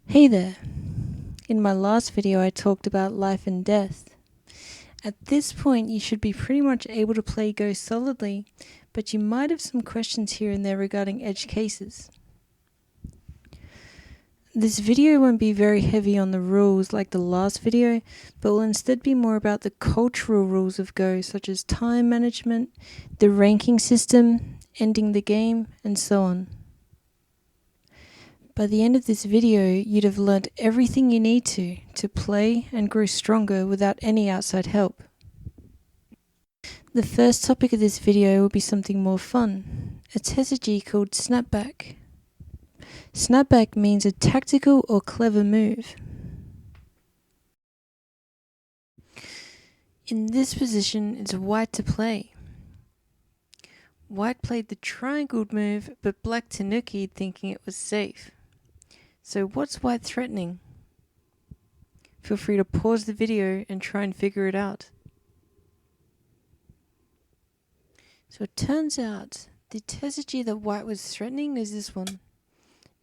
Hey there! In my last video I talked about life and death. At this point you should be pretty much able to play Go solidly, but you might have some questions here and there regarding edge cases. This video won't be very heavy on the rules like the last video, but will instead be more about the cultural rules of Go, such as time management, the ranking system, ending the game, and so on. By the end of this video, you'd have learnt everything you need to play and grow stronger without any outside help. The first topic of this video will be something more fun, a strategy called Snapback. Snapback means a tactical or clever move. In this position, it's white to play. White played the triangled move, but black tanuki'd thinking it was safe. So what's white threatening? Feel free to pause the video and try and figure it out. So it turns out the strategy that white was threatening is this one.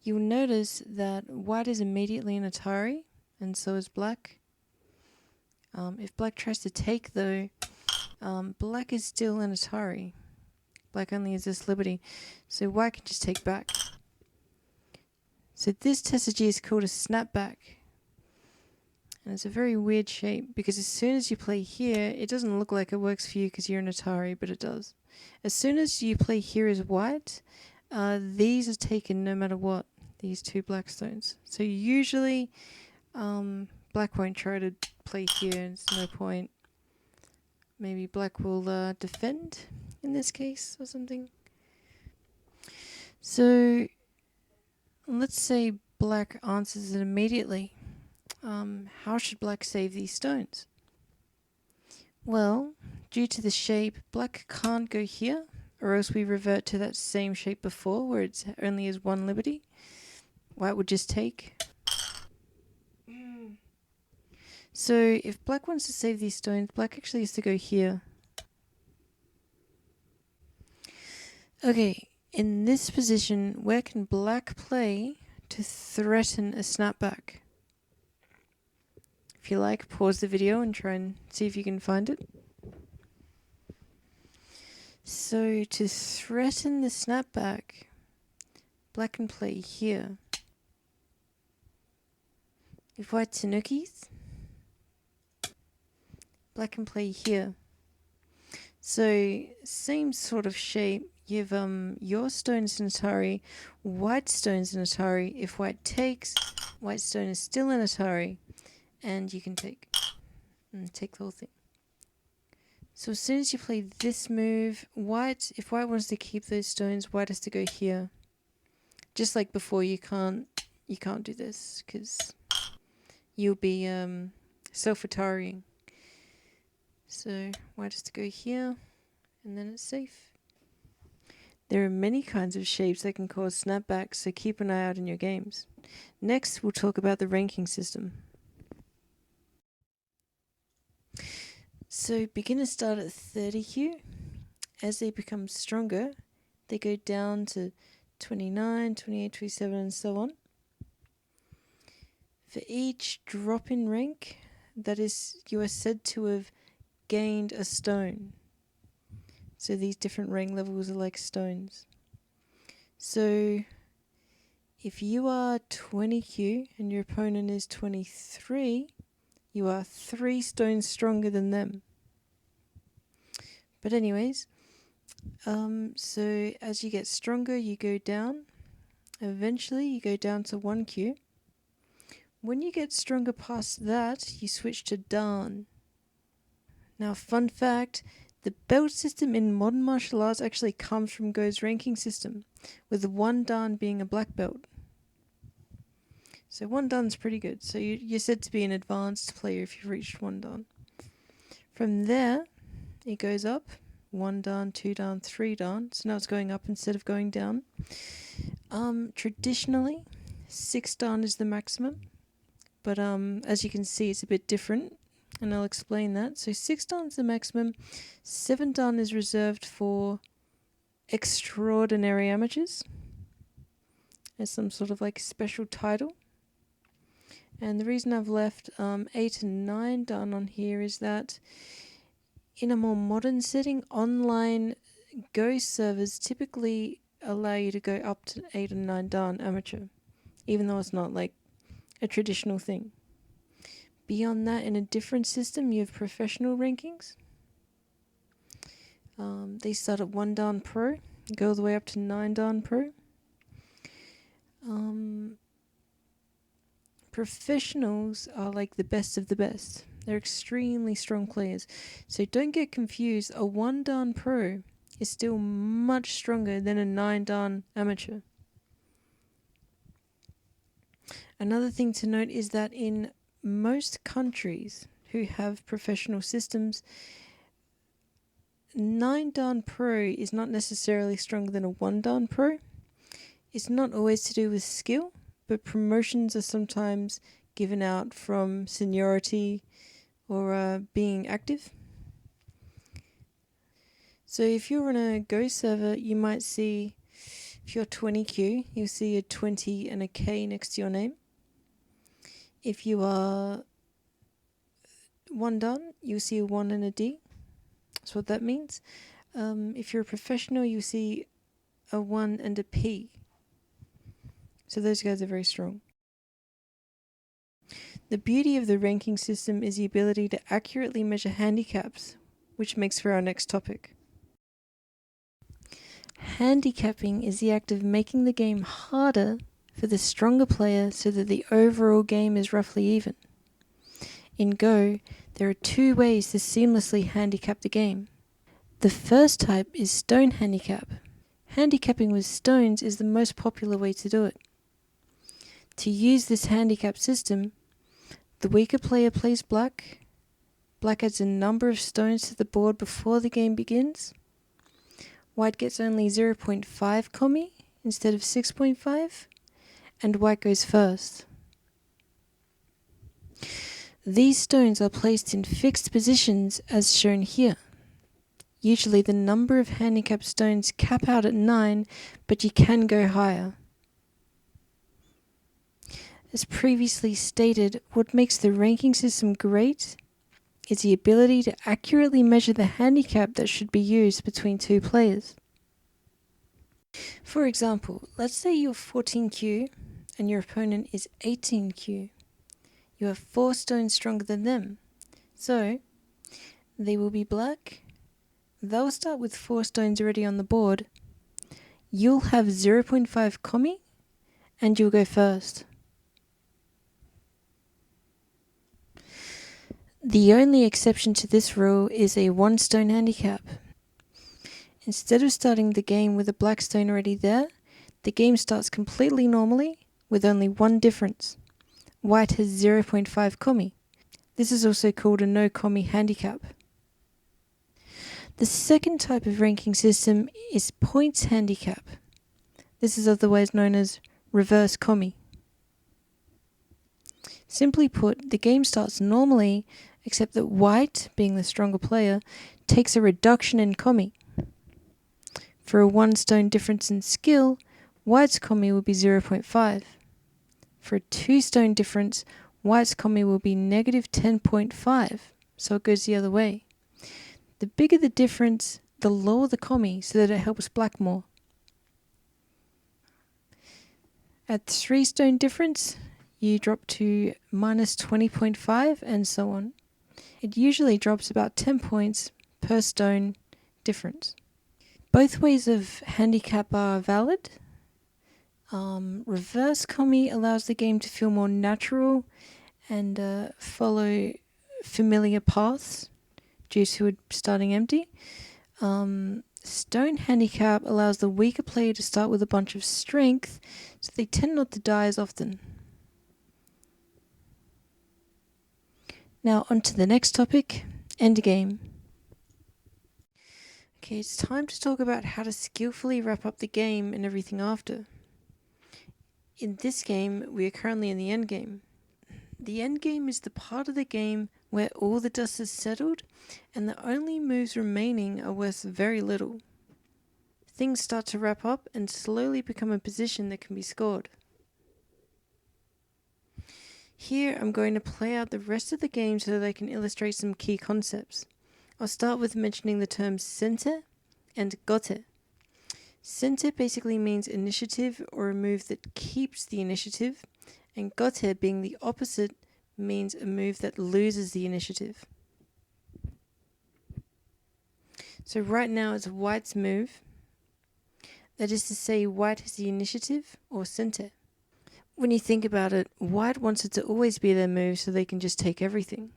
You'll notice that white is immediately in Atari, and so is black. If black tries to take though, black is still in Atari. Black only has this liberty, so white can just take back. So this strategy is called a snapback. And it's a very weird shape, because as soon as you play here, it doesn't look like it works for you because you're an Atari, but it does. As soon as you play here as white, these are taken no matter what, these two black stones. So usually, black won't try to play here, there's no point. Maybe black will defend in this case or something. So let's say black answers it immediately. How should black save these stones? Well, due to the shape, black can't go here, or else we revert to that same shape before, where it only has one liberty. White would just take. So if black wants to save these stones, black actually has to go here. Okay, in this position, where can black play to threaten a snapback? If you like, pause the video and try and see if you can find it. So to threaten the snapback, black can play here. If white tanukis, black can play here. So same sort of shape. You have your stones in Atari, white stones in Atari. If white takes, white stone is still in Atari, and you can take the whole thing. So as soon as you play this move, if white wants to keep those stones, white has to go here. Just like before, you can't do this because you'll be self-Atarying. So white has to go here, and then it's safe. There are many kinds of shapes that can cause snapbacks, so keep an eye out in your games. Next, we'll talk about the ranking system. So beginners start at 30Q. As they become stronger, they go down to 29, 28, 27, and so on. For each drop in rank, that is, you are said to have gained a stone. So these different rank levels are like stones. So if you are 20Q and your opponent is 23, you are 3 stones stronger than them. But anyways, so as you get stronger, you go down. Eventually, you go down to 1Q. When you get stronger past that, you switch to Dan. Now, fun fact, the belt system in modern martial arts actually comes from Go's ranking system, with 1 Dan being a black belt. So 1 Dan's pretty good. So you're said to be an advanced player if you've reached 1 Dan. From there, it goes up. 1 Dan, 2 Dan, 3 Dan. So now it's going up instead of going down. Traditionally, 6 Dan is the maximum. But as you can see, it's a bit different. And I'll explain that. So 6 Dan is the maximum. 7 Dan is reserved for extraordinary amateurs. As some sort of like special title. And the reason I've left 8 and 9 done on here is that in a more modern setting, online Go servers typically allow you to go up to 8 and 9 dan amateur, even though it's not like a traditional thing. Beyond that, in a different system, you have professional rankings. They start at 1 dan pro, go all the way up to 9 dan pro. Professionals are like the best of the best. They're extremely strong players. So don't get confused. A 1 dan pro is still much stronger than a 9 dan amateur. Another thing to note is that in most countries who have professional systems, 9 dan pro is not necessarily stronger than a 1 dan pro. It's not always to do with skill, but promotions are sometimes given out from seniority or being active. So if you're on a Go server, you might see, if you're 20Q, you'll see a 20 and a K next to your name. If you are 1 dan, you'll see a 1 and a D. That's what that means. If you're a professional, you'll see a 1 and a P. So those guys are very strong. The beauty of the ranking system is the ability to accurately measure handicaps, which makes for our next topic. Handicapping is the act of making the game harder for the stronger player so that the overall game is roughly even. In Go, there are 2 ways to seamlessly handicap the game. The first type is stone handicap. Handicapping with stones is the most popular way to do it. To use this handicap system, the weaker player plays black. Black adds a number of stones to the board before the game begins. White gets only 0.5 kommi instead of 6.5, and white goes first. These stones are placed in fixed positions as shown here. Usually the number of handicap stones cap out at 9, but you can go higher. As previously stated, what makes the ranking system great is the ability to accurately measure the handicap that should be used between 2 players. For example, let's say you're 14Q and your opponent is 18Q. You are 4 stones stronger than them. So, they will be black. They'll start with 4 stones already on the board. You'll have 0.5 kommi and you'll go first. The only exception to this rule is a 1 stone handicap. Instead of starting the game with a black stone already there, the game starts completely normally with only 1 difference. White has 0.5 kommi. This is also called a no kommi handicap. The second type of ranking system is points handicap. This is otherwise known as reverse kommi. Simply put, the game starts normally, except that white, being the stronger player, takes a reduction in kommi. For a 1 stone difference in skill, white's kommi will be 0.5. For a 2 stone difference, white's kommi will be negative 10.5, so it goes the other way. The bigger the difference, the lower the kommi, so that it helps black more. At 3 stone difference, you drop to minus 20.5 and so on. It usually drops about 10 points per stone difference. Both ways of handicap are valid. Reverse kommi allows the game to feel more natural and follow familiar paths due to it starting empty. Stone handicap allows the weaker player to start with a bunch of strength, so they tend not to die as often. Now on to the next topic, Endgame. Okay, it's time to talk about how to skillfully wrap up the game and everything after. In this game, we are currently in the endgame. The endgame is the part of the game where all the dust is settled and the only moves remaining are worth very little. Things start to wrap up and slowly become a position that can be scored. Here I'm going to play out the rest of the game so that I can illustrate some key concepts. I'll start with mentioning the terms center and gote. Center basically means initiative or a move that keeps the initiative, and gote being the opposite means a move that loses the initiative. So right now it's white's move. That is to say, white has the initiative or center. When you think about it, white wants it to always be their move so they can just take everything.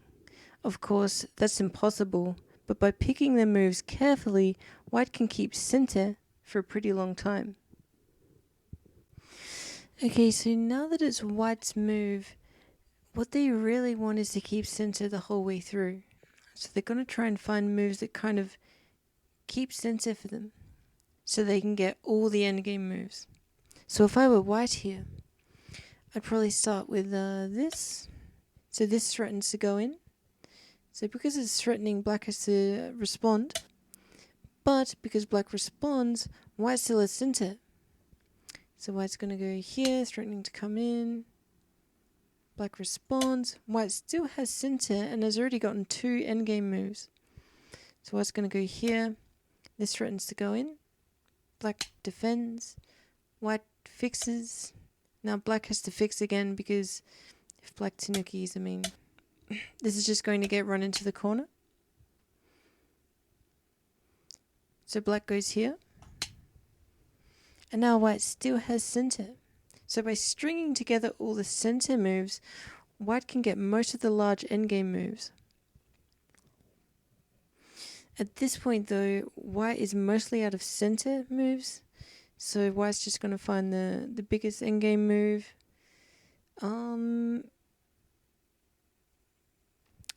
Of course, that's impossible, but by picking their moves carefully, white can keep center for a pretty long time. Okay, so now that it's white's move, what they really want is to keep center the whole way through. So they're going to try and find moves that kind of keep center for them, so they can get all the endgame moves. So if I were white here, I'd probably start with this. So this threatens to go in. So because it's threatening, black has to respond. But because black responds, white still has center. So white's going to go here, threatening to come in. Black responds. White still has center and has already gotten 2 endgame moves. So white's going to go here. This threatens to go in. Black defends. White fixes. Now black has to fix again because if black tanukis, this is just going to get run into the corner. So black goes here. And now white still has center. So by stringing together all the center moves, white can get most of the large endgame moves. At this point though, white is mostly out of center moves. So white's just going to find the biggest endgame move.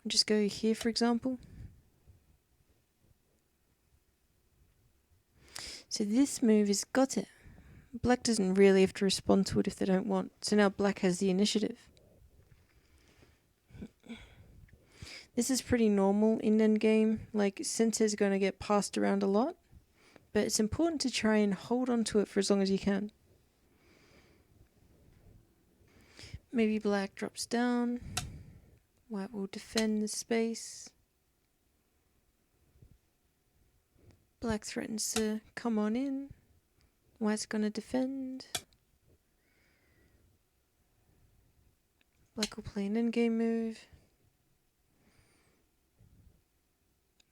Just go here for example. So this move is gote. Black doesn't really have to respond to it if they don't want. So now black has the initiative. This is pretty normal in endgame. Like center is going to get passed around a lot. But it's important to try and hold on to it for as long as you can. Maybe black drops down. White will defend the space. Black threatens to come on in. White's going to defend. Black will play an endgame move.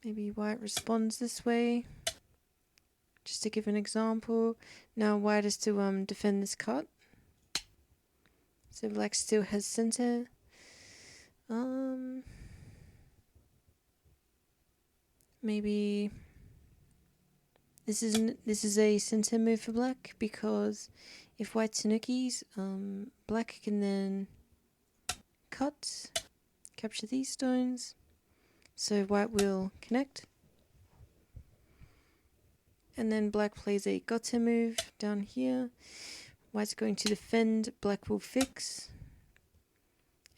Maybe white responds this way. Just to give an example. Now white has to defend this cut. So black still has center. Maybe this is a center move for black because if white tanukis, black can then cut, capture these stones. So white will connect. And then black plays a gote move down here. White's going to defend, black will fix.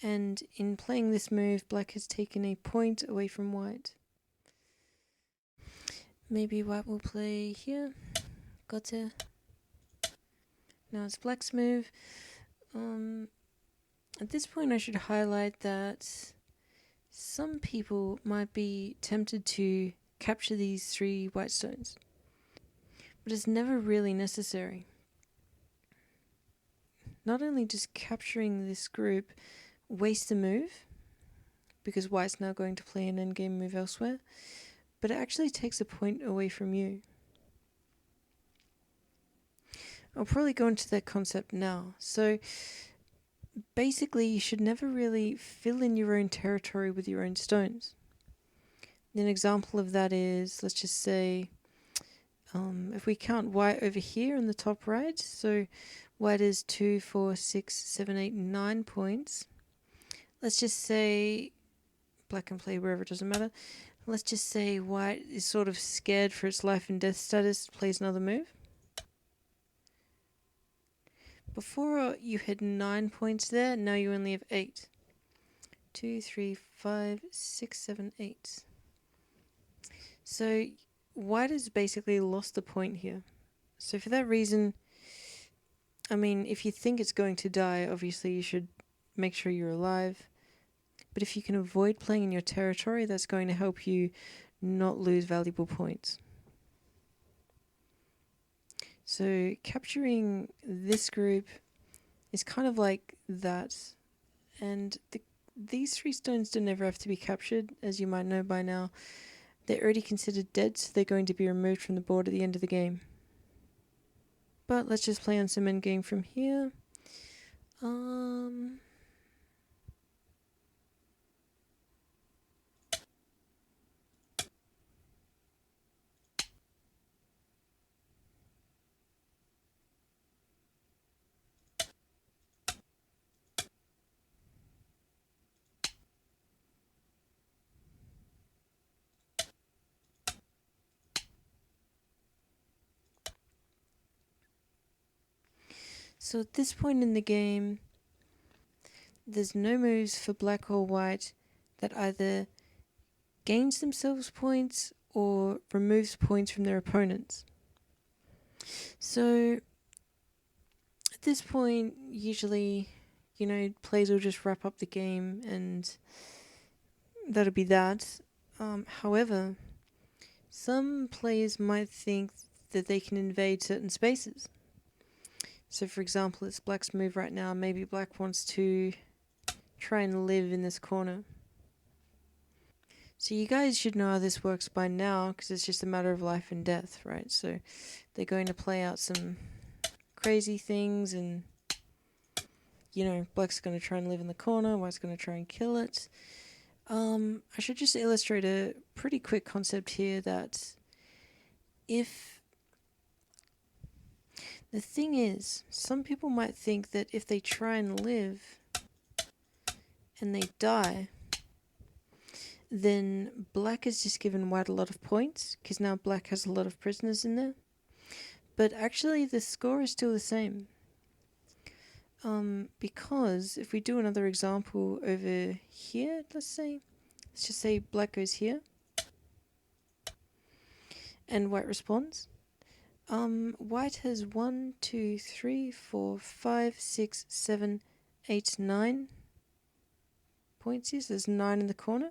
And in playing this move, black has taken a point away from white. Maybe white will play here, gote. Now it's black's move. At this point I should highlight that some people might be tempted to capture these 3 white stones. But it's never really necessary. Not only does capturing this group waste a move, because white's now going to play an endgame move elsewhere, but it actually takes a point away from you. I'll probably go into that concept now. So basically you should never really fill in your own territory with your own stones. An example of that is, let's just say, if we count white over here in the top right, so white is 2, 4, 6, 7, 8, 9 points. Let's just say black can play wherever, it doesn't matter. Let's just say white is sort of scared for its life and death status, plays another move. Before you had 9 points there, now you only have 8. 2, 3, 5, 6, 7, 8. So white has basically lost the point here. So for that reason, if you think it's going to die, obviously you should make sure you're alive. But if you can avoid playing in your territory, that's going to help you not lose valuable points. So capturing this group is kind of like that. And these 3 stones don't ever have to be captured, as you might know by now. They're already considered dead, so they're going to be removed from the board at the end of the game. But let's just play on some endgame from here. So at this point in the game, there's no moves for black or white that either gains themselves points or removes points from their opponents. So at this point, usually, players will just wrap up the game and that'll be that. However, some players might think that they can invade certain spaces. So for example, it's black's move right now. Maybe black wants to try and live in this corner. So you guys should know how this works by now, because it's just a matter of life and death, right? So they're going to play out some crazy things, and black's going to try and live in the corner, white's going to try and kill it. I should just illustrate a pretty quick concept here, that if the thing is, some people might think that if they try and live and they die, then black has just given white a lot of points, because now black has a lot of prisoners in there. But actually the score is still the same. Because if we do another example over here, let's just say black goes here and white responds. White has 1, 2, 3, 4, 5, 6, 7, 8, 9 points here. So there's 9 in the corner.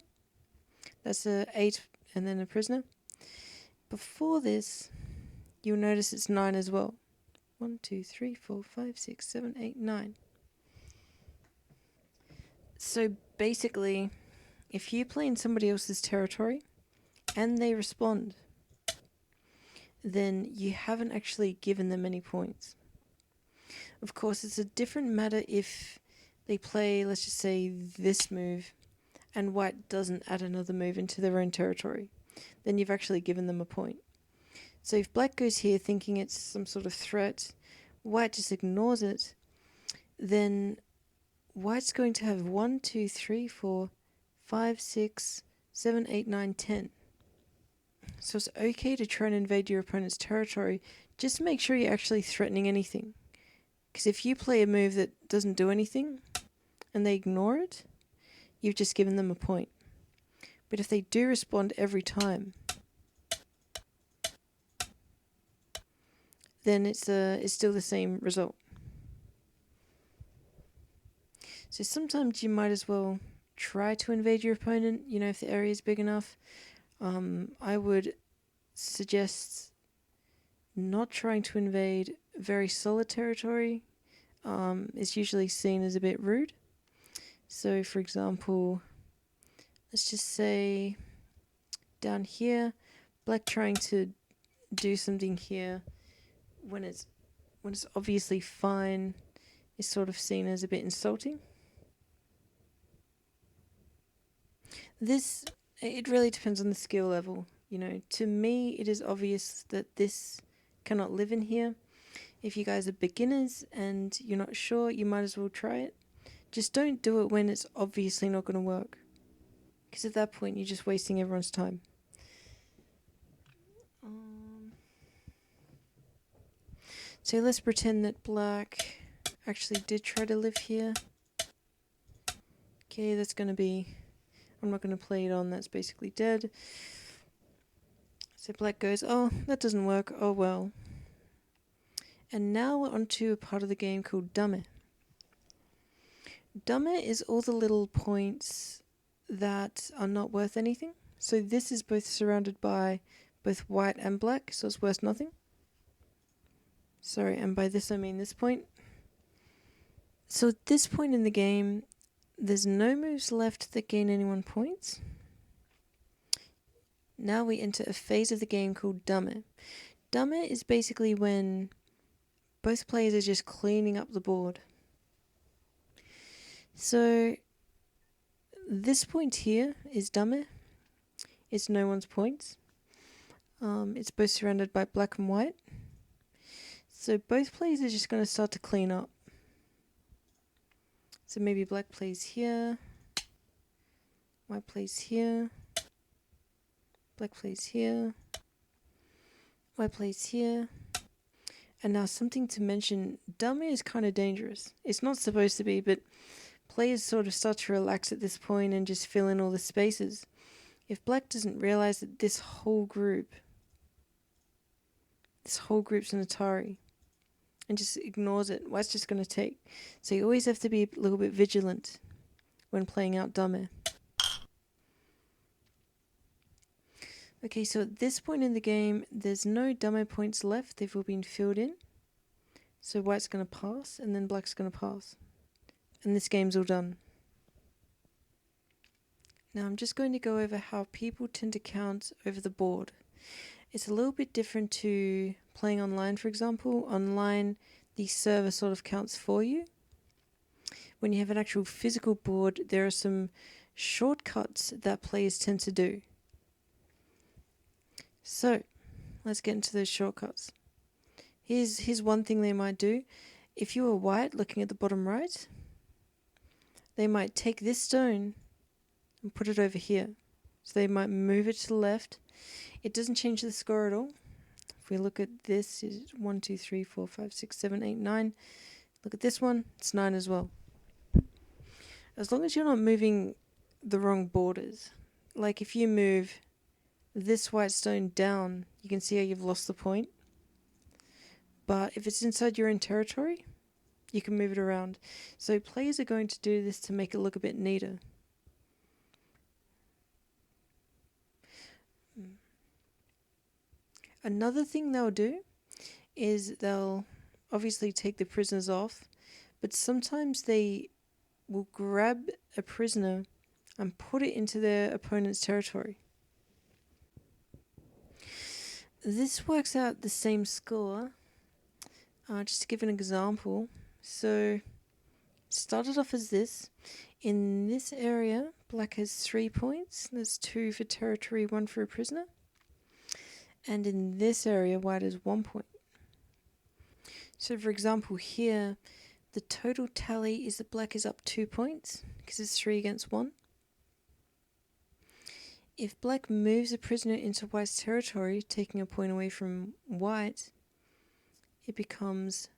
That's a 8 and then a prisoner. Before this, you'll notice it's 9 as well. 1, 2, 3, 4, 5, 6, 7, 8, 9. So basically, if you play in somebody else's territory and they respond, then you haven't actually given them any points. Of course, it's a different matter if they play, let's just say, this move, and white doesn't add another move into their own territory. Then you've actually given them a point. So if black goes here thinking it's some sort of threat, white just ignores it, then white's going to have 1, 2, 3, 4, 5, 6, 7, 8, 9, 10. So it's okay to try and invade your opponent's territory. Just make sure you're actually threatening anything. Because if you play a move that doesn't do anything and they ignore it, you've just given them a point. But if they do respond every time, then it's still the same result. So sometimes you might as well try to invade your opponent, if the area is big enough. I would suggest not trying to invade very solid territory. It's usually seen as a bit rude. So for example, let's just say down here, black trying to do something here when it's obviously fine is sort of seen as a bit insulting. It really depends on the skill level. To me, it is obvious that this cannot live in here. If you guys are beginners and you're not sure, you might as well try it. Just don't do it when it's obviously not going to work, because at that point you're just wasting everyone's time. So let's pretend that black actually did try to live here. Okay, that's going to be... I'm not going to play it on, that's basically dead. So black goes, oh, that doesn't work, oh well. And now we're onto a part of the game called Dame. Dumber is all the little points that are not worth anything. So this is both surrounded by both white and black, so it's worth nothing. Sorry, and by this I mean this point. So at this point in the game, there's no moves left that gain anyone points. Now we enter a phase of the game called Dumber. Dumber is basically when both players are just cleaning up the board. So this point here is Dumber. It's no one's points. It's both surrounded by black and white. So both players are just going to start to clean up. So maybe black plays here, white plays here, black plays here, white plays here. And now something to mention, Dumber is kind of dangerous. It's not supposed to be, but players sort of start to relax at this point and just fill in all the spaces. If black doesn't realize that this whole group's an Atari, and just ignores it, white's just going to take. So you always have to be a little bit vigilant when playing out Dumber. Okay, so at this point in the game, there's no Dumber points left. They've all been filled in. So white's going to pass, and then black's going to pass. And this game's all done. Now I'm just going to go over how people tend to count over the board. It's a little bit different to playing online, for example. Online, the server sort of counts for you. When you have an actual physical board, there are some shortcuts that players tend to do. So, let's get into those shortcuts. Here's one thing they might do. If you are white, looking at the bottom right, they might take this stone and put it over here. So they might move it to the left. It doesn't change the score at all. If we look at this, it's 1, 2, 3, 4, 5, 6, 7, 8, 9. Look at this one, it's 9 as well. As long as you're not moving the wrong borders. Like if you move this white stone down, you can see how you've lost the point. But if it's inside your own territory, you can move it around. So players are going to do this to make it look a bit neater. Another thing they'll do is they'll obviously take the prisoners off, but sometimes they will grab a prisoner and put it into their opponent's territory. This works out the same score. Just to give an example, so started off as this. In this area, black has 3 points. There's 2 for territory, 1 for a prisoner. And in this area, white has 1 point. So for example here, the total tally is that black is up 2 points, because it's 3 against 1. If black moves a prisoner into white's territory, taking a point away from white, it becomes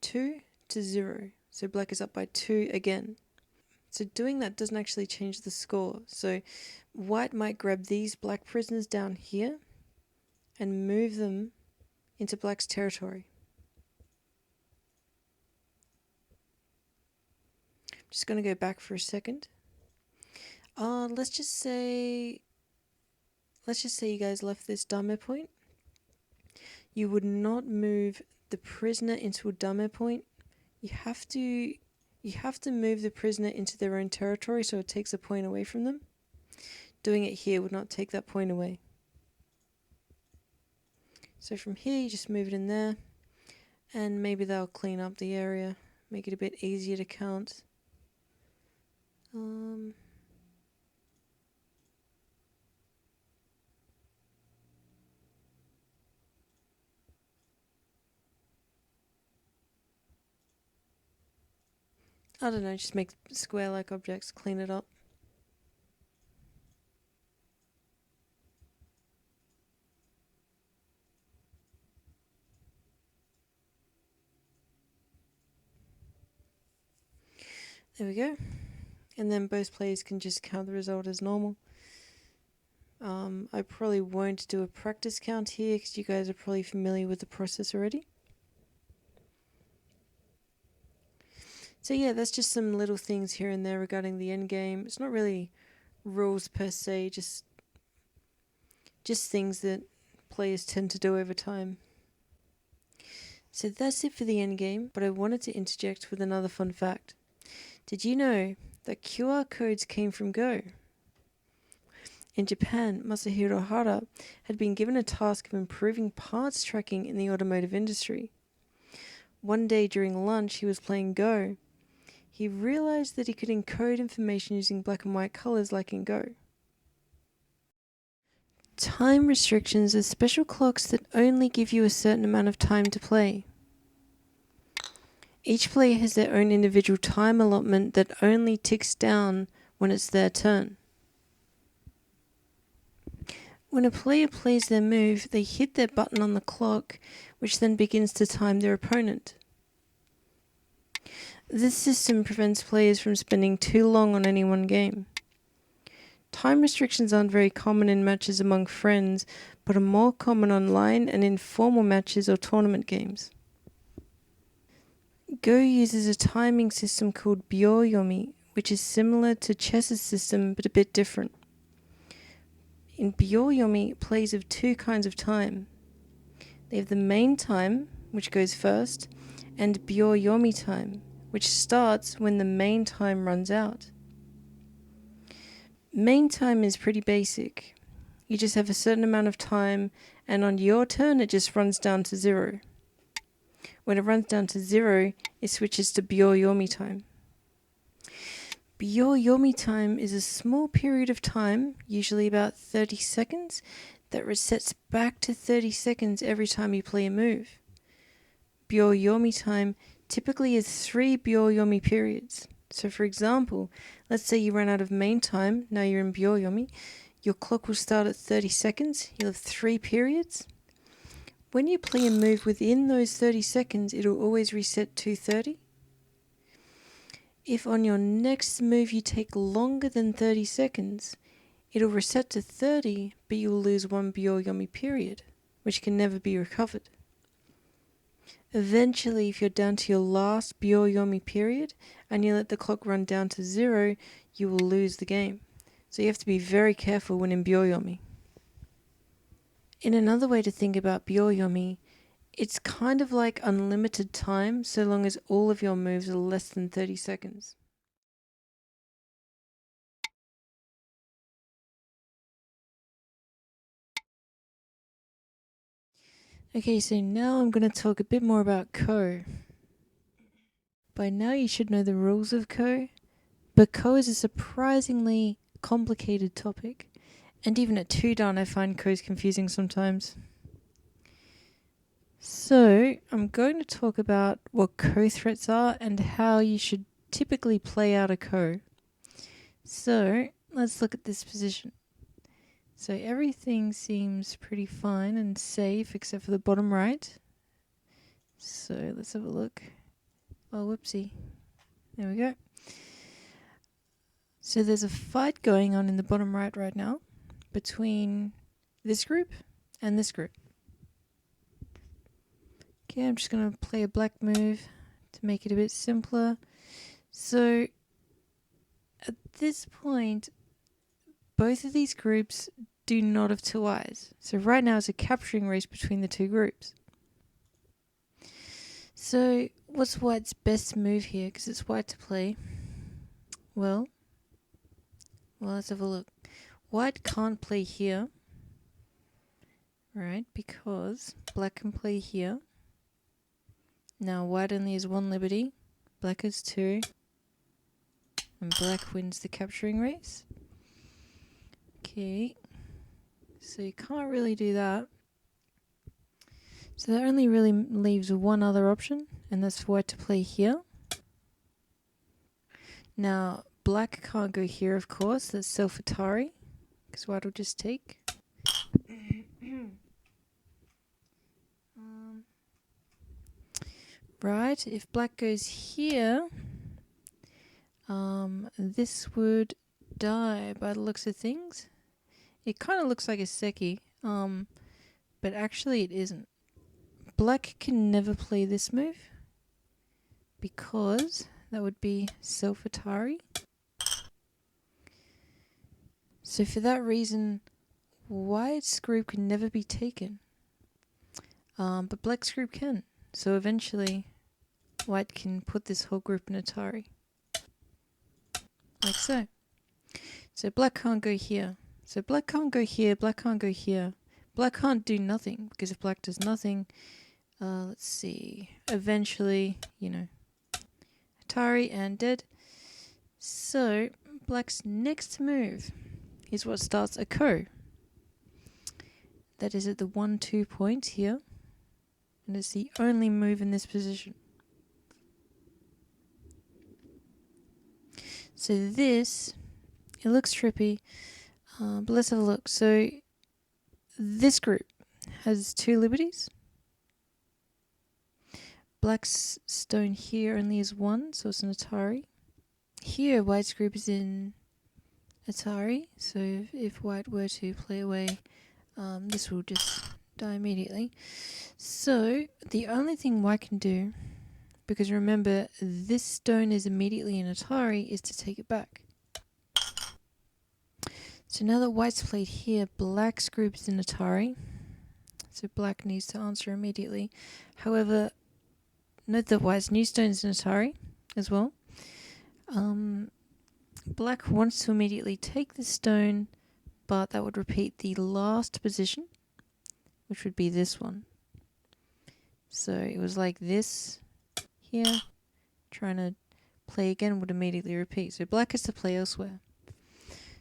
2 to 0. So black is up by 2 again. So doing that doesn't actually change the score. So white might grab these black prisoners down here and move them into black's territory. I'm just going to go back for a second. Let's just say you guys left this Dumber point. You would not move the prisoner into a Dumber point. You have to move the prisoner into their own territory, so it takes a point away from them. Doing it here would not take that point away. So from here, you just move it in there, and maybe they'll clean up the area, make it a bit easier to count. I don't know, just make square-like objects, clean it up. There we go. And then both players can just count the result as normal. I probably won't do a practice count here because you guys are probably familiar with the process already. So yeah, that's just some little things here and there regarding the endgame. It's not really rules per se, just things that players tend to do over time. So that's it for the endgame, but I wanted to interject with another fun fact. Did you know that QR codes came from Go? In Japan, Masahiro Hara had been given a task of improving parts tracking in the automotive industry. One day during lunch, he was playing Go. He realized that he could encode information using black and white colors like in Go. Time restrictions are special clocks that only give you a certain amount of time to play. Each player has their own individual time allotment that only ticks down when it's their turn. When a player plays their move, they hit their button on the clock, which then begins to time their opponent. This system prevents players from spending too long on any one game. Time restrictions aren't very common in matches among friends, but are more common online and in formal matches or tournament games. Go uses a timing system called Byoyomi, which is similar to chess's system but a bit different. In Byoyomi, players have two kinds of time. They have the main time, which goes first, and Byoyomi time, which starts when the main time runs out. Main time is pretty basic. You just have a certain amount of time, and on your turn it just runs down to 0. When it runs down to 0, it switches to Byoyomi time. Byoyomi time is a small period of time, usually about 30 seconds, that resets back to 30 seconds every time you play a move. Byoyomi time typically is 3 Byoyomi periods. So for example, let's say you run out of main time, now you're in Byoyomi, your clock will start at 30 seconds, you'll have 3 periods. When you play a move within those 30 seconds, it'll always reset to 30. If on your next move you take longer than 30 seconds, it'll reset to 30, but you'll lose 1 Byoyomi period, which can never be recovered. Eventually, if you're down to your last Byoyomi period and you let the clock run down to 0, you will lose the game. So you have to be very careful when in Byoyomi. In another way to think about Byoyomi, it's kind of like unlimited time so long as all of your moves are less than 30 seconds. Okay, so now I'm going to talk a bit more about Ko. By now you should know the rules of Ko, but Ko is a surprisingly complicated topic, and even at 2-dan I find Ko's confusing sometimes. So I'm going to talk about what Ko threats are and how you should typically play out a Ko. So let's look at this position. So everything seems pretty fine and safe except for the bottom right. So let's have a look. Oh, whoopsie. There we go. So there's a fight going on in the bottom right now between this group and this group. Okay, I'm just going to play a black move to make it a bit simpler. So at this point, both of these groups do not have 2 eyes. So right now it's a capturing race between the 2 groups. So what's white's best move here? Because it's white to play. Well, let's have a look. White can't play here. Right, because black can play here. Now white only has 1 liberty. Black has 2. And black wins the capturing race. Okay. So you can't really do that. So that only really leaves one other option, and that's for white to play here. Now, black can't go here, of course. That's self-Atari, because white will just take. Right, if black goes here, this would die by the looks of things. It kind of looks like a Seki, but actually it isn't. Black can never play this move because that would be self-Atari. So for that reason, white's group can never be taken. But black's group can. So eventually, white can put this whole group in Atari. Like so. So black can't go here. So black can't go here, black can't go here. Black can't do nothing, because if black does nothing, let's see, eventually, Atari and dead. So black's next move is what starts a ko. That is at the 1-2 point here. And it's the only move in this position. So this, it looks trippy, but let's have a look. So this group has 2 liberties. Black's stone here only is 1, so it's an Atari. Here, white's group is in Atari, so if white were to play away, this will just die immediately. So the only thing white can do, because remember this stone is immediately in Atari, is to take it back. So now that white's played here, black's group is in Atari, so black needs to answer immediately. However, note that white's new stone is in Atari as well. Black wants to immediately take the stone, but that would repeat the last position, which would be this one. So it was like this here, trying to play again would immediately repeat. So black has to play elsewhere.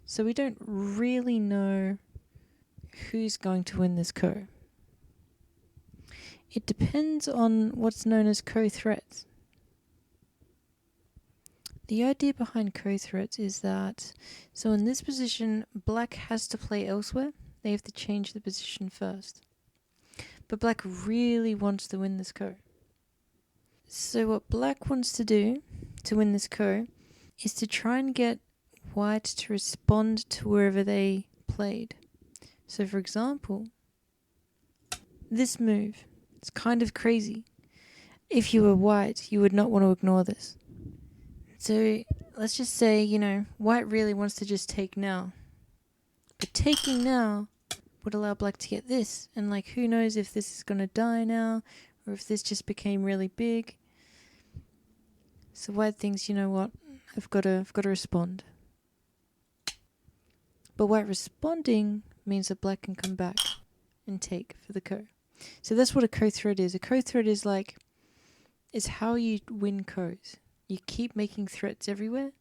So we don't really know who's going to win this ko. It depends on what's known as co-threats. The idea behind co-threats is that, so in this position, black has to play elsewhere. They have to change the position first. But black really wants to win this ko. So what black wants to do to win this ko is to try and get white to respond to wherever they played. So for example, this move, it's kind of crazy. If you were white, you would not want to ignore this. So let's just say, white really wants to just take now. But taking now would allow black to get this. And who knows if this is going to die now, or if this just became really big. So white thinks, you know what, I've got to respond. But white responding means that black can come back and take for the ko. So that's what a co-threat is. A co-threat is is how you win ko's. You keep making threats everywhere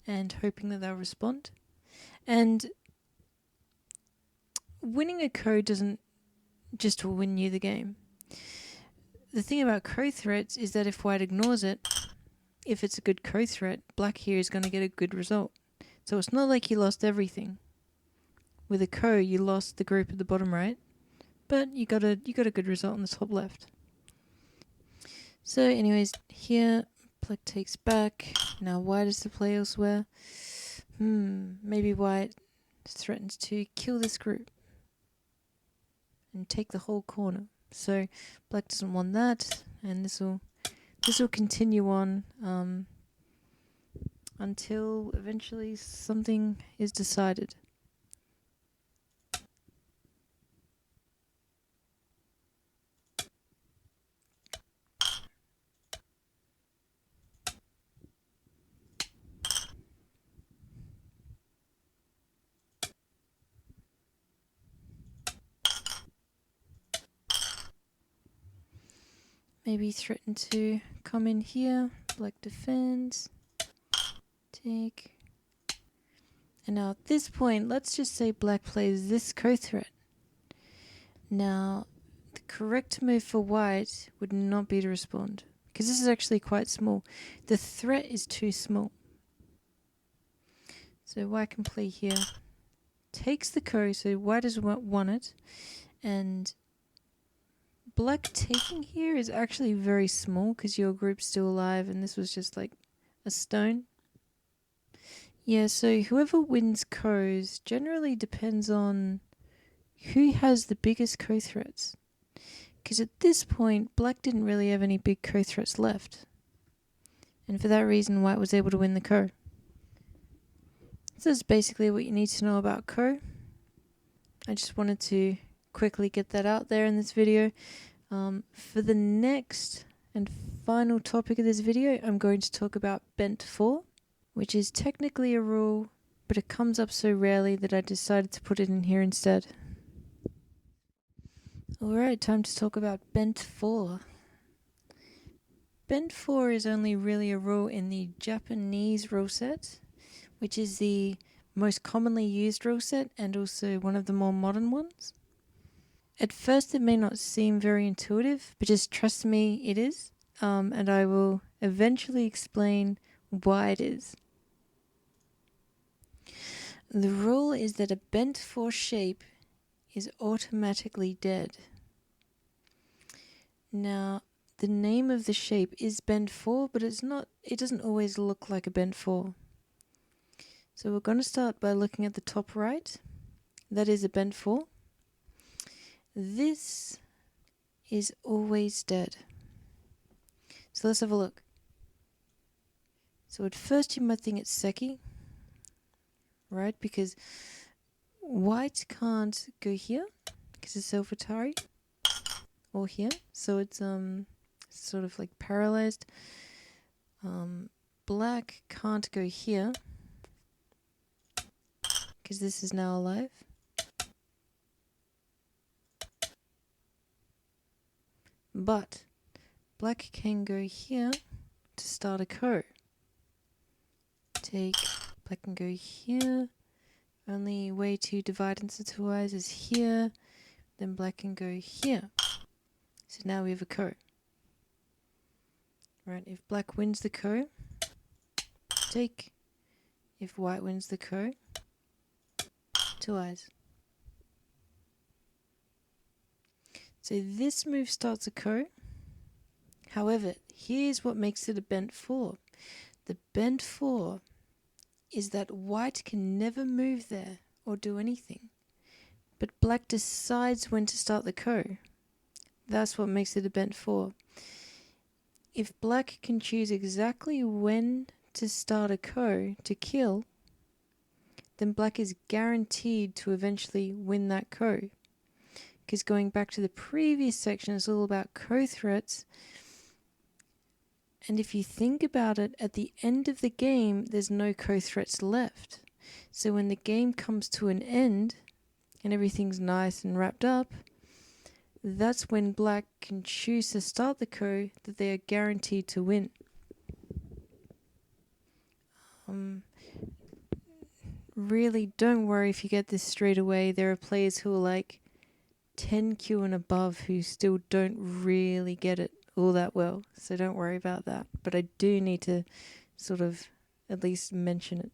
and hoping that they'll respond. And winning a ko doesn't just win you the game. The thing about co-threats is that if white ignores it, if it's a good co-threat, black here is going to get a good result. So it's not like you lost everything. With a ko, you lost the group at the bottom right, but you got a good result on the top left. So anyways, here black takes back. Now white is to play elsewhere. Maybe white threatens to kill this group and take the whole corner. So black doesn't want that, and this will continue on until eventually something is decided. Maybe threaten to come in here. Black defends. Take. And now at this point, let's just say black plays this co-threat. Now, the correct move for white would not be to respond, because this is actually quite small. The threat is too small. So white can play here. Takes the ko, so white has won it. And black taking here is actually very small because your group's still alive and this was just like a stone. Yeah, so whoever wins ko's generally depends on who has the biggest ko threats. Because at this point, black didn't really have any big ko threats left. And for that reason, white was able to win the ko. So that's basically what you need to know about ko. I just wanted to quickly get that out there in this video. For the next and final topic of this video, I'm going to talk about bent 4, which is technically a rule, but it comes up so rarely that I decided to put it in here instead. Alright, time to talk about bent 4. Bent 4 is only really a rule in the Japanese rule set, which is the most commonly used rule set and also one of the more modern ones. At first it may not seem very intuitive, but just trust me, it is, and I will eventually explain why it is. The rule is that a bent 4 shape is automatically dead. Now, the name of the shape is bent 4, but it doesn't always look like a bent 4. So we're going to start by looking at the top right. That is a bent 4. This is always dead. So let's have a look. So at first you might think it's seki, right? Because white can't go here because it's self-atari, or here. So it's sort of like paralyzed. Black can't go here because this is now alive. But black can go here to start a ko. Black can go here. Only way to divide into two eyes is here. Then black can go here. So now we have a ko. Right, if black wins the ko, take. If white wins the ko, two eyes. So this move starts a ko. However, here's what makes it a bent 4. The bent 4 is that white can never move there or do anything. But black decides when to start the ko. That's what makes it a bent 4. If black can choose exactly when to start a ko to kill, then black is guaranteed to eventually win that ko. Because going back to the previous section, it's all about ko threats. And if you think about it, at the end of the game, there's no ko threats left. So when the game comes to an end, and everything's nice and wrapped up, that's when black can choose to start the ko that they are guaranteed to win. Really, don't worry if you get this straight away. There are players who are like 10Q and above who still don't really get it all that well. So don't worry about that. But I do need to sort of at least mention it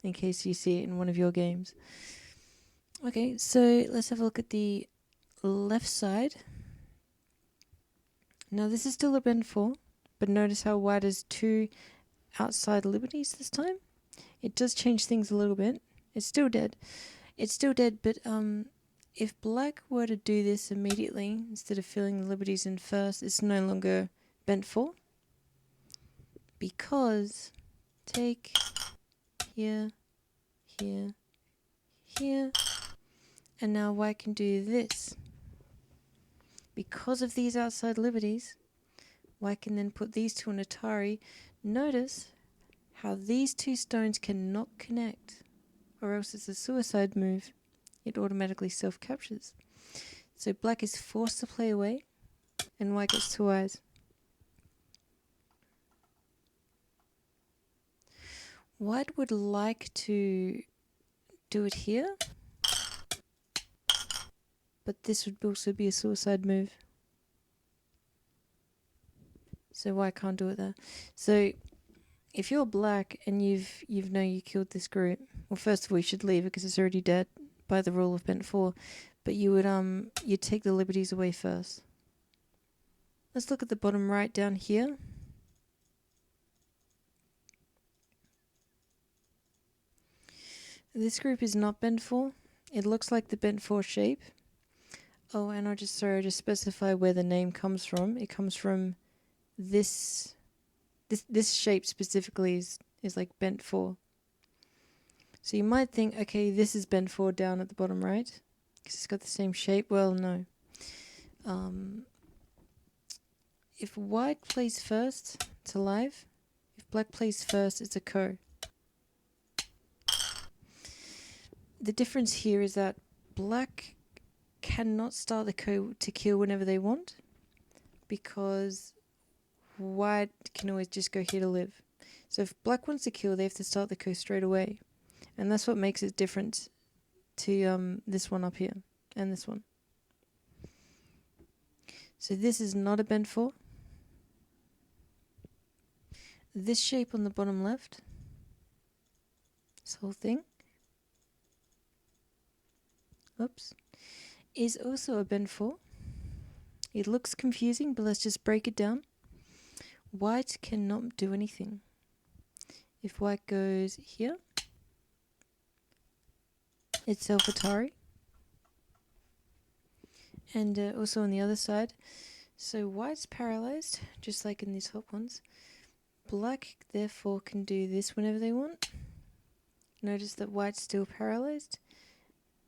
in case you see it in one of your games. Okay, so let's have a look at the left side. Now this is still a bend 4, but notice how white has 2 outside liberties this time. It does change things a little bit. It's still dead. It's still dead, but if black were to do this immediately, instead of filling the liberties in first, it's no longer bent 4. Because take here, here, here, and now white can do this. Because of these outside liberties, white can then put these two on Atari. Notice how these 2 stones cannot connect, or else it's a suicide move. It automatically self-captures. So black is forced to play away, and white gets 2 eyes. White would like to do it here, but this would also be a suicide move. So white can't do it there. So if you're black and you killed this group, well, first of all you should leave it because it's already dead by the rule of bent 4. But you would you'd take the liberties away first. Let's look at the bottom right down here. This group is not bent 4. It looks like the bent 4 shape. Oh, and I'll just specify where the name comes from. It comes from this this shape specifically is like bent 4. So you might think, okay, this is bent 4 down at the bottom right, because it's got the same shape. Well, no. If white plays first, it's alive. If black plays first, it's a ko. The difference here is that black cannot start the ko to kill whenever they want, because white can always just go here to live. So if black wants to kill, they have to start the ko straight away. And that's what makes it different to this one up here and this one. So this is not a bent 4. This shape on the bottom left, this whole thing, oops, is also a bent 4. It looks confusing, but let's just break it down. White cannot do anything. If white goes here, it's self-Atari. And also on the other side. So white's paralyzed, just like in these top ones. Black, therefore, can do this whenever they want. Notice that white's still paralyzed.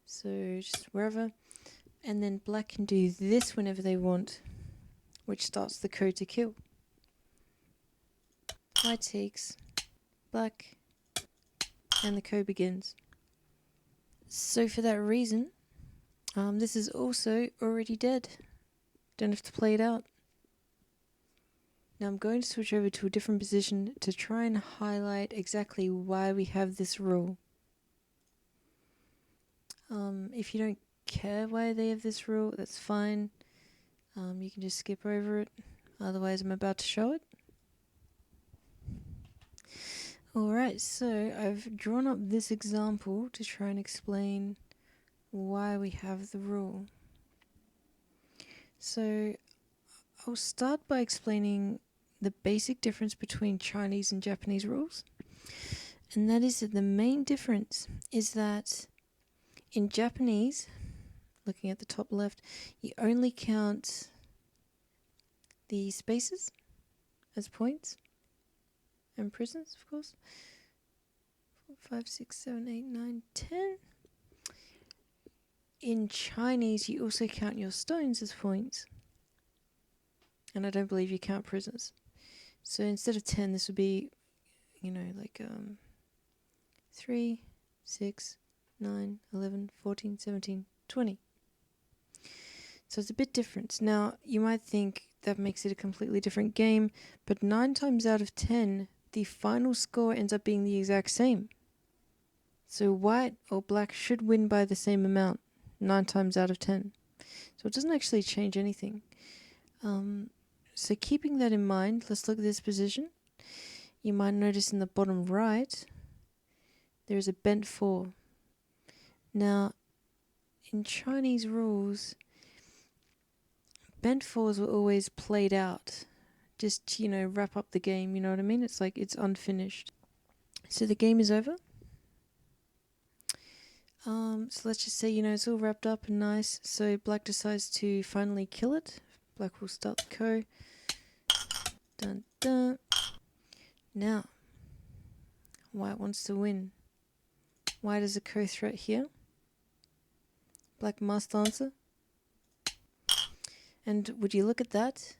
So just wherever. And then black can do this whenever they want, which starts the ko to kill. White takes, black, and the ko begins. So for that reason, this is also already dead. Don't have to play it out. Now I'm going to switch over to a different position to try and highlight exactly why we have this rule. If you don't care why they have this rule, that's fine. You can just skip over it. Otherwise, I'm about to show it. Alright, so I've drawn up this example to try and explain why we have the rule. So I'll start by explaining the basic difference between Chinese and Japanese rules. And that is that the main difference is that in Japanese, looking at the top left, you only count the spaces as points and prisons, of course. 4, 5, 6, 7, 8, 9, 10. In Chinese, you also count your stones as points. And I don't believe you count prisoners. So instead of 10, this would be, like 3, 6, 9, 11, 14, 17, 20. So it's a bit different. Now, you might think that makes it a completely different game, but 9 times out of 10, the final score ends up being the exact same. So white or black should win by the same amount, 9 times out of 10. So it doesn't actually change anything. So keeping that in mind, let's look at this position. You might notice in the bottom right, there is a bent 4. Now, in Chinese rules, bent 4s were always played out. Just, wrap up the game, you know what I mean? It's like it's unfinished. So the game is over. So let's just say, it's all wrapped up and nice. So black decides to finally kill it. Black will start the ko. Dun dun. Now, white wants to win. White has a ko threat here. Black must answer. And would you look at that?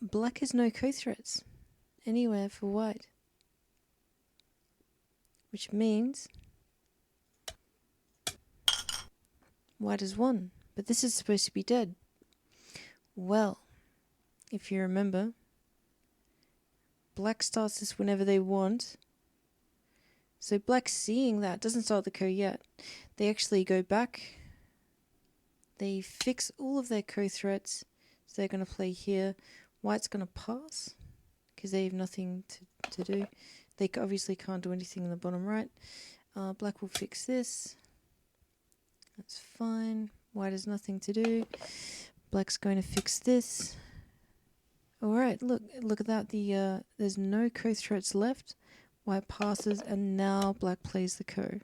Black has no ko threats anywhere for white. Which means white has won. But this is supposed to be dead. Well, if you remember, black starts this whenever they want. So black seeing that doesn't start the ko yet. They actually go back. They fix all of their ko threats. So they're going to play here. White's going to pass because they have nothing to do. They obviously can't do anything in the bottom right. Black will fix this. That's fine. White has nothing to do. Black's going to fix this. Alright, look at that. There's no ko threats left. White passes, and now black plays the ko.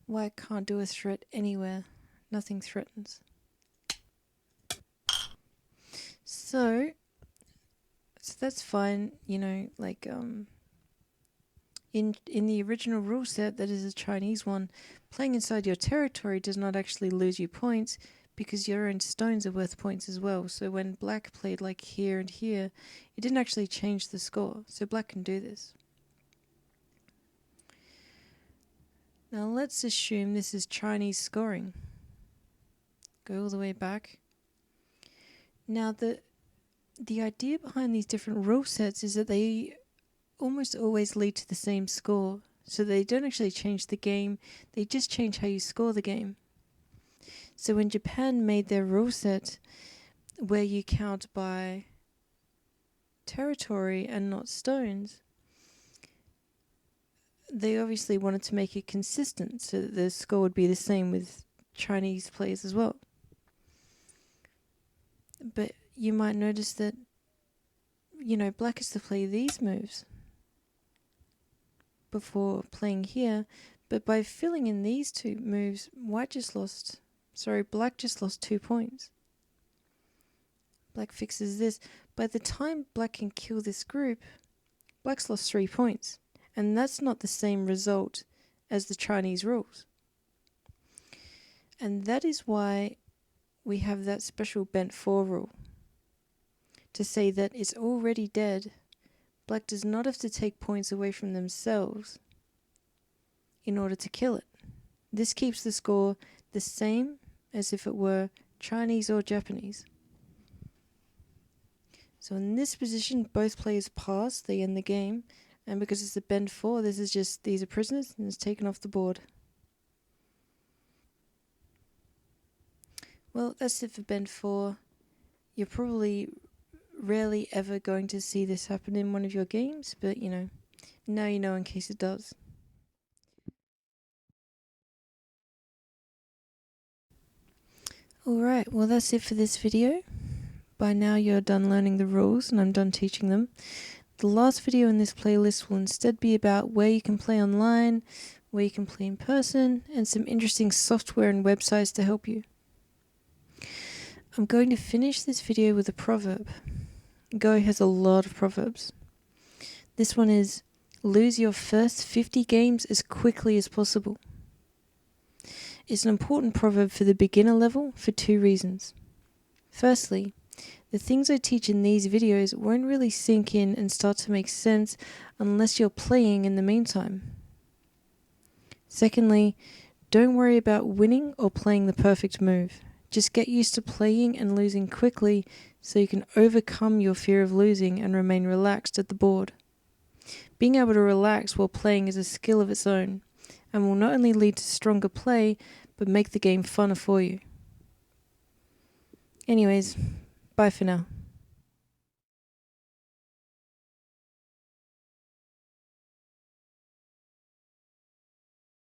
White can't do a threat anywhere. Nothing threatens. So that's fine, like in the original rule set that is a Chinese one, playing inside your territory does not actually lose you points because your own stones are worth points as well. So when black played like here and here, it didn't actually change the score. So black can do this. Now let's assume this is Chinese scoring. Go all the way back. Now the idea behind these different rule sets is that they almost always lead to the same score. So they don't actually change the game, they just change how you score the game. So when Japan made their rule set where you count by territory and not stones, they obviously wanted to make it consistent so that the score would be the same with Chinese players as well. But you might notice that, black is to play these moves before playing here, but by filling in these two moves, black just lost 2 points. Black fixes this. By the time black can kill this group, black's lost 3 points. And that's not the same result as the Chinese rules. And that is why we have that special bent 4 rule. To say that it's already dead, black does not have to take points away from themselves in order to kill it. This keeps the score the same as if it were Chinese or Japanese. So in this position, both players pass, they end the game, and because it's a bend 4, this is just, these are prisoners, and it's taken off the board. Well, that's it for bend 4. You're probably rarely ever going to see this happen in one of your games, but now you know in case it does. Alright, well that's it for this video. By now you're done learning the rules and I'm done teaching them. The last video in this playlist will instead be about where you can play online, where you can play in person, and some interesting software and websites to help you. I'm going to finish this video with a proverb. Go has a lot of proverbs. This one is, lose your first 50 games as quickly as possible. It's an important proverb for the beginner level for 2 reasons. Firstly, the things I teach in these videos won't really sink in and start to make sense unless you're playing in the meantime. Secondly, don't worry about winning or playing the perfect move. Just get used to playing and losing quickly so you can overcome your fear of losing and remain relaxed at the board. Being able to relax while playing is a skill of its own and will not only lead to stronger play but make the game funner for you. Anyways, bye for now.